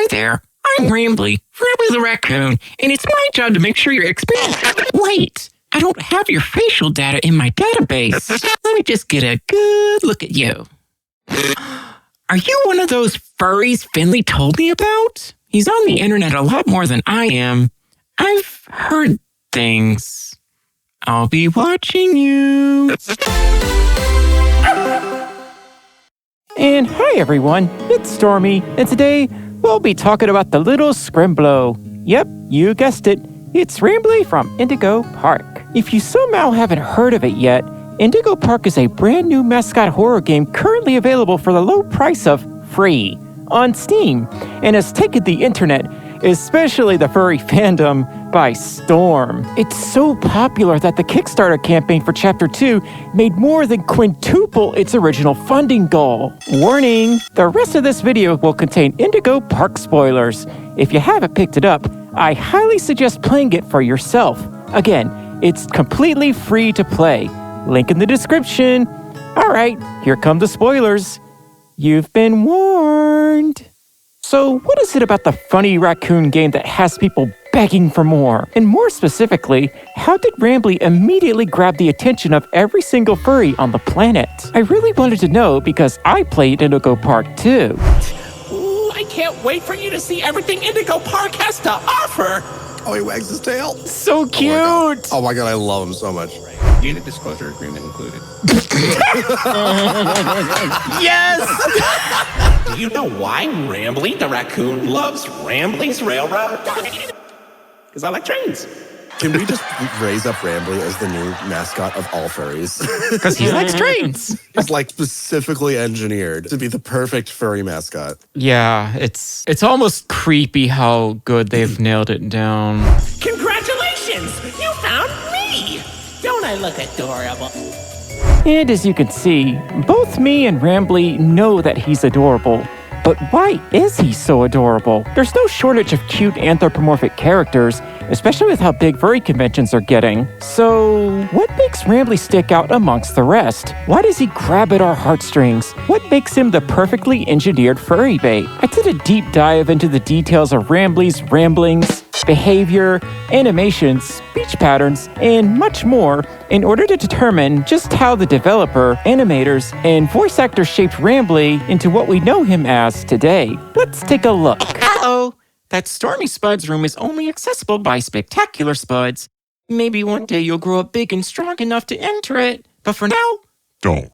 there, I'm Rambley the raccoon, and it's my job to make sure your experience... Wait, I don't have your facial data in my database. Let me just get a good look at you. Are you one of those furries Finley told me about? He's on the internet a lot more than I am. I've heard things. I'll be watching you. And hi everyone, it's Stormi, and today we'll be talking about the little Scrimblow. Yep, you guessed it, it's Rambley from Indigo Park. If you somehow haven't heard of it yet, Indigo Park is a brand new mascot horror game currently available for the low price of free on Steam, and has taken the internet, especially the furry fandom, by storm. It's so popular that the Kickstarter campaign for Chapter 2 made more than quintuple its original funding goal. Warning, the rest of this video will contain Indigo Park spoilers. If you haven't picked it up, I highly suggest playing it for yourself. Again, it's completely free to play. Link in the description. All right, here come the spoilers. You've been warned. So what is it about the funny raccoon game that has people begging for more? And more specifically, how did Rambley immediately grab the attention of every single furry on the planet? I really wanted to know because I played Indigo Park too. Ooh, I can't wait for you to see everything Indigo Park has to offer. Oh, he wags his tail. So cute! Oh my god, I love him so much. Unit disclosure agreement included. Yes! Do you know why Rambley the raccoon loves Rambley's Railroad? Because I like trains. Can we just raise up Rambley as the new mascot of all furries? Because he likes trains. He's like specifically engineered to be the perfect furry mascot. Yeah, it's almost creepy how good they've nailed it down. Congratulations! You found me! Don't I look adorable? And as you can see, both me and Rambley know that he's adorable. But why is he so adorable? There's no shortage of cute anthropomorphic characters, especially with how big furry conventions are getting. So, what makes Rambley stick out amongst the rest? Why does he grab at our heartstrings? What makes him the perfectly engineered furry bait? I did a deep dive into the details of Rambley's ramblings, behavior, animations, speech patterns, and much more in order to determine just how the developer, animators, and voice actors shaped Rambley into what we know him as today. Let's take a look. Uh-oh. That Stormy Spud's room is only accessible by spectacular Spuds. Maybe one day you'll grow up big and strong enough to enter it. But for now, Don't.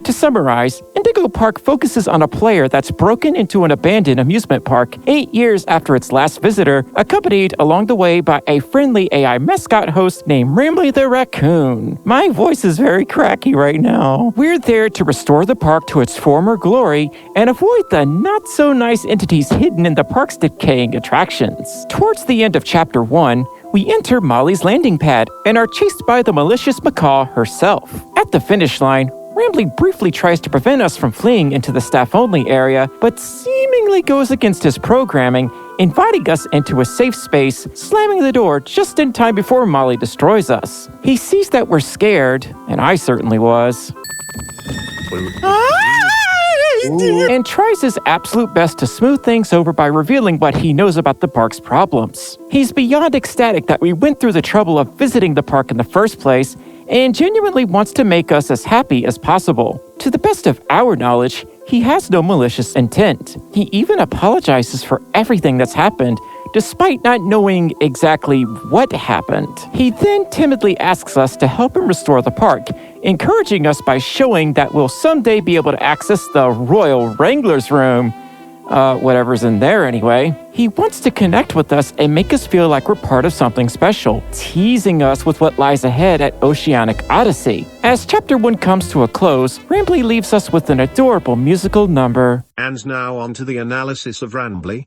To summarize, Indigo Park focuses on a player that's broken into an abandoned amusement park 8 years after its last visitor, accompanied along the way by a friendly AI mascot host named Rambley the Raccoon. My voice is very cracky right now. We're there to restore the park to its former glory and avoid the not-so-nice entities hidden in the park's decaying attractions. Towards the end of Chapter 1, we enter Molly's landing pad and are chased by the malicious macaw herself. At the finish line, Rambley briefly tries to prevent us from fleeing into the staff-only area, but seemingly goes against his programming, inviting us into a safe space, slamming the door just in time before Molly destroys us. He sees that we're scared, and I certainly was, and tries his absolute best to smooth things over by revealing what he knows about the park's problems. He's beyond ecstatic that we went through the trouble of visiting the park in the first place, and genuinely wants to make us as happy as possible. To the best of our knowledge, he has no malicious intent. He even apologizes for everything that's happened, despite not knowing exactly what happened. He then timidly asks us to help him restore the park, encouraging us by showing that we'll someday be able to access the Royal Wrangler's room. Whatever's in there anyway. He wants to connect with us and make us feel like we're part of something special, teasing us with what lies ahead at Oceanic Odyssey. As Chapter 1 comes to a close, Rambley leaves us with an adorable musical number. And now on to the analysis of Rambley.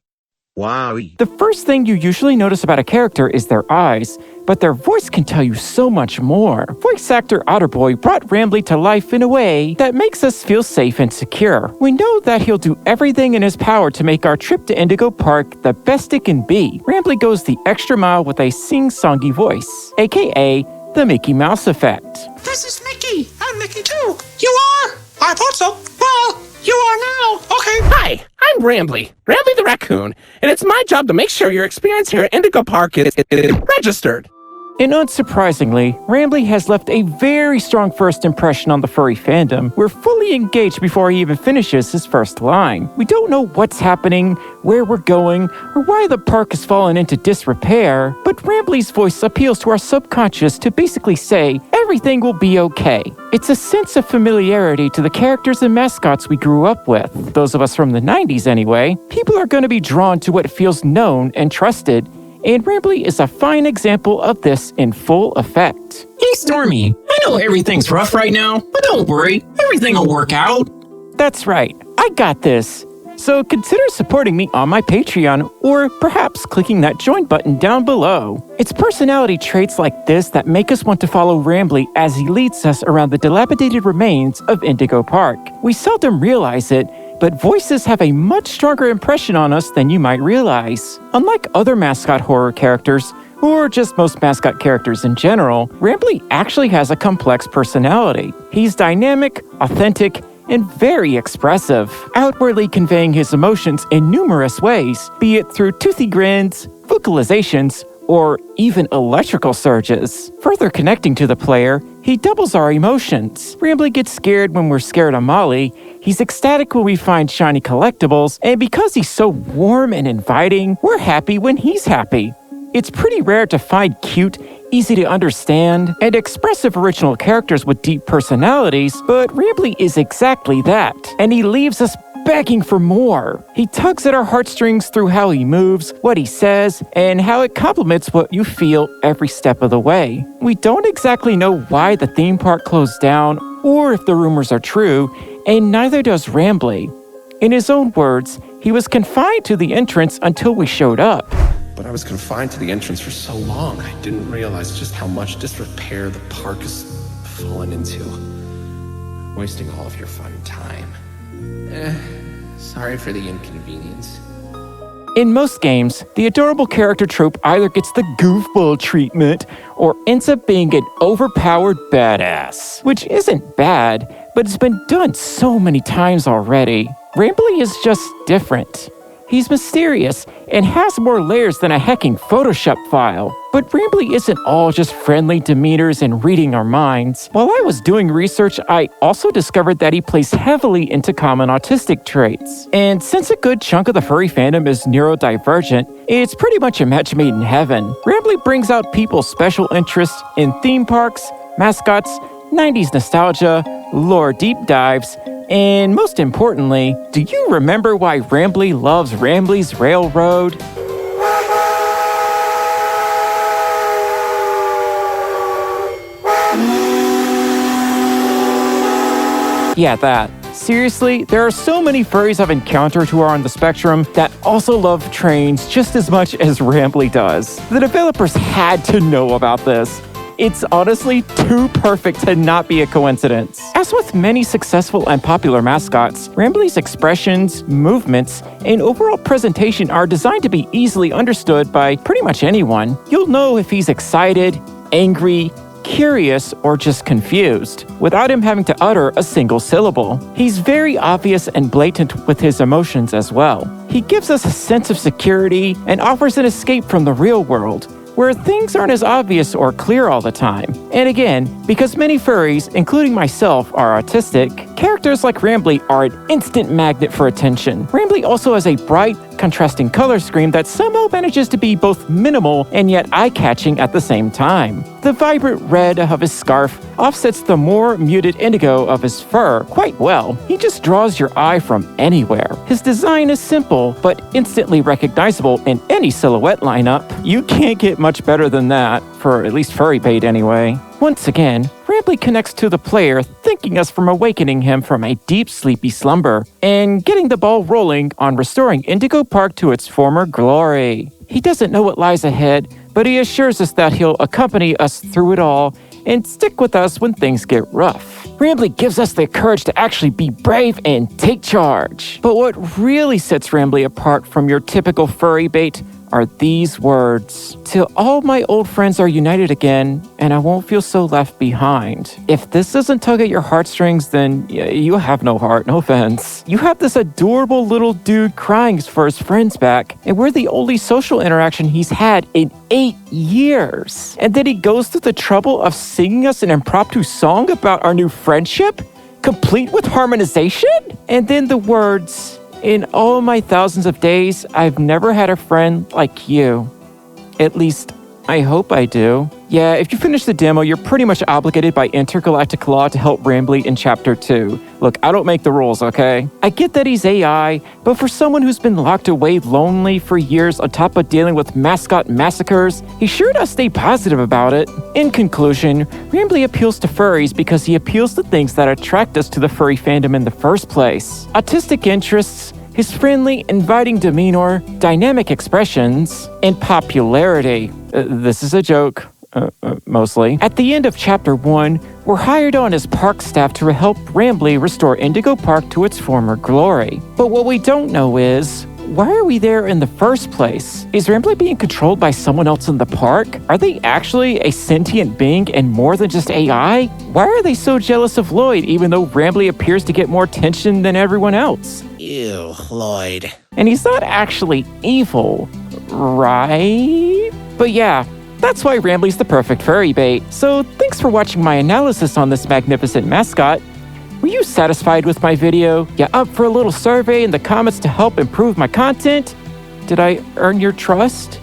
Wowie. The first thing you usually notice about a character is their eyes, but their voice can tell you so much more. Voice actor Otterboy brought Rambley to life in a way that makes us feel safe and secure. We know that he'll do everything in his power to make our trip to Indigo Park the best it can be. Rambley goes the extra mile with a sing-songy voice, aka the Mickey Mouse effect. This is Mickey. I'm Mickey too. You are? I thought so. Well, You are now? Okay. Hi, I'm Rambley the raccoon, and it's my job to make sure your experience here at Indigo Park is registered. And unsurprisingly, Rambley has left a very strong first impression on the furry fandom. We're fully engaged before he even finishes his first line. We don't know what's happening, where we're going, or why the park has fallen into disrepair, but Rambley's voice appeals to our subconscious to basically say, everything will be okay. It's a sense of familiarity to the characters and mascots we grew up with. Those of us from the 90s anyway. People are going to be drawn to what feels known and trusted, and Rambley is a fine example of this in full effect. Hey, Stormi, I know everything's rough right now, but don't worry, everything will work out. That's right, I got this. So consider supporting me on my Patreon, or perhaps clicking that join button down below. It's personality traits like this that make us want to follow Rambley as he leads us around the dilapidated remains of Indigo Park. We seldom realize it, but voices have a much stronger impression on us than you might realize. Unlike other mascot horror characters, or just most mascot characters in general, Rambley actually has a complex personality. He's dynamic, authentic, and very expressive, outwardly conveying his emotions in numerous ways, be it through toothy grins, vocalizations, or even electrical surges. Further connecting to the player, he doubles our emotions. Rambley gets scared when we're scared of Molly, he's ecstatic when we find shiny collectibles, and because he's so warm and inviting, we're happy when he's happy. It's pretty rare to find cute, easy to understand, and expressive original characters with deep personalities, but Rambley is exactly that, and he leaves us begging for more. He tugs at our heartstrings through how he moves, what he says, and how it complements what you feel every step of the way. We don't exactly know why the theme park closed down, or if the rumors are true, and neither does Rambley. In his own words, he was confined to the entrance until we showed up. But I was confined to the entrance for so long, I didn't realize just how much disrepair the park has fallen into. Wasting all of your fun time. Sorry for the inconvenience. In most games, the adorable character trope either gets the goofball treatment or ends up being an overpowered badass. Which isn't bad, but it's been done so many times already. Rambley is just different. He's mysterious and has more layers than a hacking Photoshop file. But Rambley isn't all just friendly demeanors and reading our minds. While I was doing research, I also discovered that he plays heavily into common autistic traits. And since a good chunk of the furry fandom is neurodivergent, it's pretty much a match made in heaven. Rambley brings out people's special interests in theme parks, mascots, 90s nostalgia, lore deep dives, and most importantly, do you remember why Rambley loves Rambley's Railroad? Yeah, that. Seriously, there are so many furries I've encountered who are on the spectrum that also love trains just as much as Rambley does. The developers had to know about this. It's honestly too perfect to not be a coincidence. As with many successful and popular mascots, Rambley's expressions, movements, and overall presentation are designed to be easily understood by pretty much anyone. You'll know if he's excited, angry, curious, or just confused, without him having to utter a single syllable. He's very obvious and blatant with his emotions as well. He gives us a sense of security and offers an escape from the real world, where things aren't as obvious or clear all the time. And again, because many furries, including myself, are autistic, characters like Rambley are an instant magnet for attention. Rambley also has a bright, contrasting color scheme that somehow manages to be both minimal and yet eye-catching at the same time. The vibrant red of his scarf offsets the more muted indigo of his fur quite well. He just draws your eye from anywhere. His design is simple, but instantly recognizable in any silhouette lineup. You can't get much better than that, for at least furry bait anyway. Once again, Rambley connects to the player, thanking us from awakening him from a deep sleepy slumber, and getting the ball rolling on restoring Indigo Park to its former glory. He doesn't know what lies ahead, but he assures us that he'll accompany us through it all and stick with us when things get rough. Rambley gives us the courage to actually be brave and take charge. But what really sets Rambley apart from your typical furry bait are these words. Till all my old friends are united again, and I won't feel so left behind. If this doesn't tug at your heartstrings, then you have no heart, no offense. You have this adorable little dude crying for his friends back, and we're the only social interaction he's had in 8 years. And then he goes through the trouble of singing us an impromptu song about our new friendship, complete with harmonization? And then the words, in all my thousands of days, I've never had a friend like you. At least, I hope I do. Yeah, if you finish the demo, you're pretty much obligated by intergalactic law to help Rambley in Chapter 2. Look, I don't make the rules, okay? I get that he's AI, but for someone who's been locked away lonely for years on top of dealing with mascot massacres, he sure does stay positive about it. In conclusion, Rambley appeals to furries because he appeals to things that attract us to the furry fandom in the first place. Autistic interests, his friendly, inviting demeanor, dynamic expressions, and popularity. This is a joke. Mostly. At the end of Chapter 1, we're hired on as park staff to help Rambley restore Indigo Park to its former glory. But what we don't know is, why are we there in the first place? Is Rambley being controlled by someone else in the park? Are they actually a sentient being and more than just AI? Why are they so jealous of Lloyd even though Rambley appears to get more attention than everyone else? Ew, Lloyd. And he's not actually evil, right? But yeah, that's why Rambley's the perfect furry bait. So thanks for watching my analysis on this magnificent mascot. Were you satisfied with my video? You up for a little survey in the comments to help improve my content? Did I earn your trust?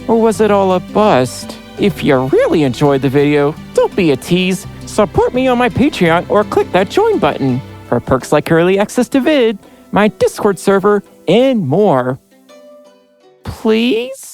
Or was it all a bust? If you really enjoyed the video, don't be a tease. Support me on my Patreon or click that join button for perks like early access to vid, my Discord server, and more. Please?